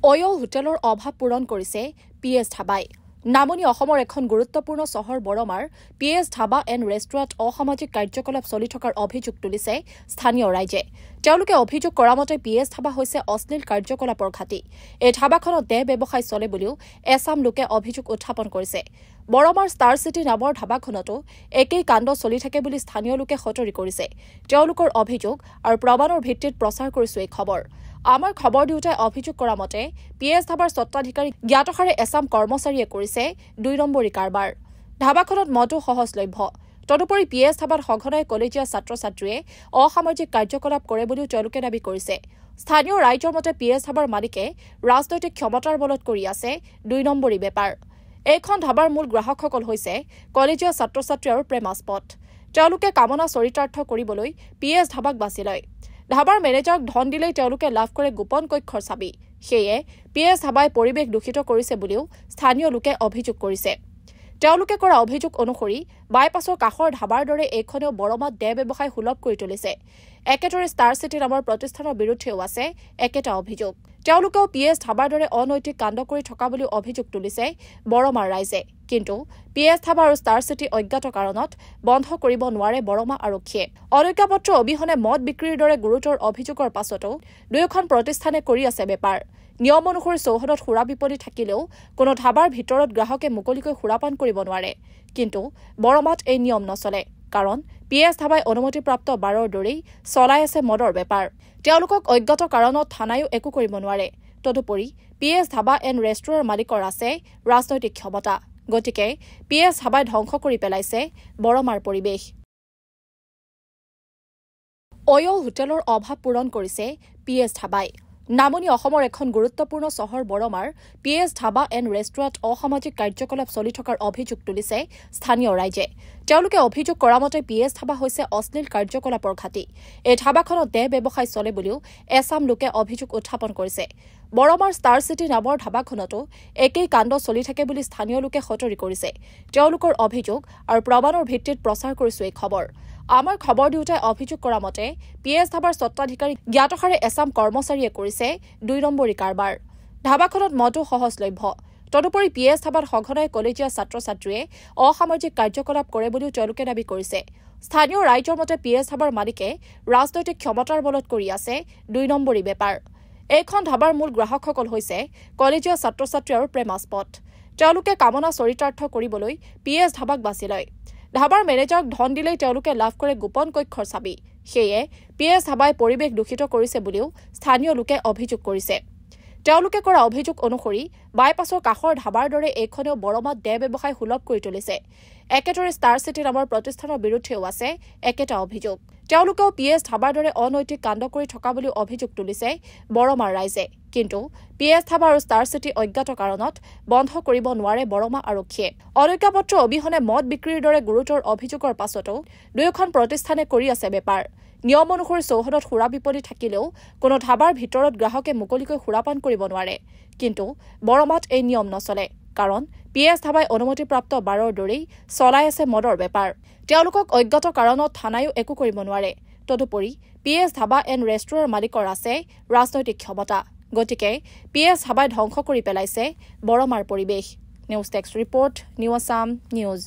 Oil হোটেলৰ অভাৱ পূৰণ কৰিছে পিএছ ধাবাই। নামনি অসমৰ এখন গুৰুত্বপূৰ্ণ চহৰ বৰমাৰ পিএছ ধাবা এণ্ড ৰেষ্টুৰেণ্ট অসামাজিক কাৰ্যকলাপ চলি থকাৰ অভিযোগ তুলিছে স্থানীয় ৰাইজে। তেওঁলোকে অভিযোগ কৰা মতে পিএছ ধাবা হৈছে অশ্লীল কাৰ্যকলাপৰ ঘাটি। এই ধাবাখনত দেহ ব্যৱসায় চলে বুলিও এছাম লোকে অভিযোগ উত্থাপন কৰিছে। বৰমাৰ ষ্টাৰ চিটি নামৰ ধাবাখনতো একেই কাণ্ড চলি থাকে বুলি স্থানীয় লোকে সতৰি কৰিছে। তেওঁলোকৰ অভিযোগ আৰু প্ৰমাণৰ ভিত্তিত প্ৰচাৰ কৰিছো এই খবৰ। আমাৰ খবৰ দিওঁতে অভিযোগ কৰা মতে পিএছ ধাবাৰ স্বত্বাধিকাৰী জ্ঞাতসাৰে এছাম কৰ্মচাৰীয়ে কৰিছে ২ নম্বৰী কাৰবাৰ। ধাবাখনত মদো সহজলভ্য। তদুপৰি পিএছ ধাবাত সঘনাই কলেজীয়া ছাত্ৰ ছাত্ৰীয়ে অসামাজিক কাৰ্যকলাপ কৰে বুলিও তেওঁলোকে দাবী কৰিছে। স্থানীয় ৰাইজৰ মতে পিএছ ধাবাৰ মালিকে ৰাজনৈতিক ক্ষমতাৰ বলত কৰি আছে ২ নম্বৰী বেপাৰ। এইখন ধাবাৰ মূল গ্ৰাহকসকল হৈছে কলেজীয়া ছাত্ৰ ছাত্ৰী আৰু প্ৰেমাস্পদ। তেওঁলোকে কামনা চৰিতাৰ্থ কৰিবলৈ পিএছ ধাবাক বাছি লয়। ধাবাৰ মেনেজাৰক ধন দিলেই তেওঁলোকে লাভ কৰে গোপন কক্ষৰ চাবি। সেয়ে পিএছ ধাবাই পৰিৱেশ দূষিত কৰিছে বুলিও স্থানীয় লোকে অভিযোগ কৰিছে। তেওঁলোকে কৰা অভিযোগ অনুসৰি বাইপাছৰ কাষৰ ধাবাৰ দৰে এইখনেও বৰমাত দেহ ব্যৱসায় সুলভ কৰি তুলিছে। একেদৰে ষ্টাৰ চিটি নামৰ প্ৰতিষ্ঠানৰ বিৰুদ্ধেও আছে একেটা অভিযোগ। তেওঁলোকেও পিএছ ধাবাৰ দৰে অনৈতিক কাণ্ড কৰি থকা বুলিও অভিযোগ তুলিছে বৰমাৰ ৰাইজে। কিন্তু পিএছ ধাবা আৰু ষ্টাৰ চিটি অজ্ঞাত কাৰণত বন্ধ কৰিব নোৱাৰে বৰমা আৰক্ষীয়ে। অনুজ্ঞাপত্ৰ অবিহনে মদ বিক্ৰীৰ দৰে গুৰুতৰ অভিযোগৰ পাছতো দুয়োখন প্ৰতিষ্ঠানে কৰি আছে বেপাৰ। নিয়ম অনুসৰি চৌহদত সুৰা বিপণী থাকিলেও কোনো ধাবাৰ ভিতৰত গ্ৰাহকে মুকলিকৈ সুৰাপান কৰিব নোৱাৰে। কিন্তু বৰমাত এই নিয়ম নচলে, কাৰণ পিএছ ধাবাই অনুমতিপ্ৰাপ্ত বাৰৰ দৰেই চলাই আছে মদৰ বেপাৰ। তেওঁলোকক অজ্ঞাত কাৰণত থানায়ো একো কৰিব নোৱাৰে। তদুপৰি পিএছ ধাবা এণ্ড ৰেষ্টুৰেণ্টৰ মালিকৰ আছে ৰাজনৈতিক ক্ষমতা। গতিকে পিএছ ধাবাই ধ্বংস কৰি পেলাইছে বৰমাৰ পৰিৱেশ। অয়ল হোটেলৰ অভাৱ পূৰণ কৰিছে পিএছ ধাবাই। নামনি অসমৰ এখন গুৰুত্বপূৰ্ণ চহৰ বৰমাৰ পিএছ ধাবা এণ্ড ৰেষ্টুৰেণ্ট অসামাজিক কাৰ্যকলাপ চলি থকাৰ অভিযোগ তুলিছে স্থানীয় ৰাইজে। তেওঁলোকে অভিযোগ কৰা মতে পিএছ ধাবা হৈছে অশ্লীল কাৰ্যকলাপৰ ঘাটি। এই ধাবাখনত দেহ ব্যৱসায় চলে বুলিও এছাম লোকে অভিযোগ উত্থাপন কৰিছে। বৰমাৰ ষ্টাৰ চিটি নামৰ ধাবাখনতো একেই কাণ্ড চলি থাকে বুলি স্থানীয় লোকে সতৰি কৰিছে। তেওঁলোকৰ অভিযোগ আৰু প্ৰমাণৰ ভিত্তিত প্ৰচাৰ কৰিছো এই খবৰ। আমাৰ খবৰ দিওঁতে অভিযোগ কৰা মতে পিএছ ধাবাৰ স্বত্বাধিকাৰী জ্ঞাতসাৰে এছাম কৰ্মচাৰীয়ে কৰিছে ২ নম্বৰী কাৰবাৰ। ধাবাখনত মদো সহজলভ্য। তদুপৰি পিএছ ধাবাত সঘনাই কলেজীয়া ছাত্ৰ ছাত্ৰীয়ে অসামাজিক কাৰ্যকলাপ কৰে বুলিও তেওঁলোকে দাবী কৰিছে। স্থানীয় ৰাইজৰ মতে পিএছ ধাবাৰ মালিকে ৰাজনৈতিক ক্ষমতাৰ বলত কৰি আছে ২ নম্বৰী বেপাৰ। এইখন ধাবাৰ মূল গ্ৰাহকসকল হৈছে কলেজীয়া ছাত্ৰ ছাত্ৰী আৰু প্ৰেমাস্পদ। তেওঁলোকে কামনা চৰিতাৰ্থ কৰিবলৈ পিএছ ধাবাক বাছি লয়। ধাবাৰ মেনেজাৰক ধন দিলেই তেওঁলোকে লাভ কৰে গোপন কক্ষৰ চাবি। সেয়ে পিএছ ধাবাই পৰিৱেশ দূষিত কৰিছে বুলিও স্থানীয় লোকে অভিযোগ কৰিছে। তেওঁলোকে কৰা অভিযোগ অনুসৰি বাইপাছৰ কাষৰ ধাবাৰ দৰে এইখনেও বৰমাত দেহ ব্যৱসায় সুলভ কৰি তুলিছে। একেদৰে ষ্টাৰ চিটি নামৰ প্ৰতিষ্ঠানৰ বিৰুদ্ধেও আছে একেটা অভিযোগ। তেওঁলোকেও পিএছ ধাবাৰ দৰে অনৈতিক কাণ্ড কৰি থকা বুলিও অভিযোগ তুলিছে বৰমাৰ ৰাইজে। কিন্তু পিএছ ধাবা আৰু ষ্টাৰ চিটি অজ্ঞাত কাৰণত বন্ধ কৰিব নোৱাৰে বৰমা আৰক্ষীয়ে। অনুজ্ঞাপত্ৰ অবিহনে মদ বিক্ৰীৰ দৰে গুৰুতৰ অভিযোগৰ পাছতো দুয়োখন প্ৰতিষ্ঠানে কৰি আছে বেপাৰ। নিয়ম অনুসৰি চৌহদত সুৰা বিপণী থাকিলেও কোনো ধাবাৰ ভিতৰত গ্ৰাহকে মুকলিকৈ সুৰাপান কৰিব নোৱাৰে। কিন্তু বৰমাত এই নিয়ম নচলে, কাৰণ পিএছ ধাবাই অনুমতিপ্ৰাপ্ত বাৰৰ দৰেই চলাই আছে মদৰ বেপাৰ। তেওঁলোকক অজ্ঞাত কাৰণত থানায়ো একো কৰিব নোৱাৰে। তদুপৰি পিএছ ধাবা এণ্ড ৰেষ্টুৰেণ্টৰ মালিকৰ আছে ৰাজনৈতিক ক্ষমতা। গতিকে পিএছ ধাবাই ধ্বংস কৰি পেলাইছে বৰমাৰ পৰিৱেশ। News desk report, new Assam news.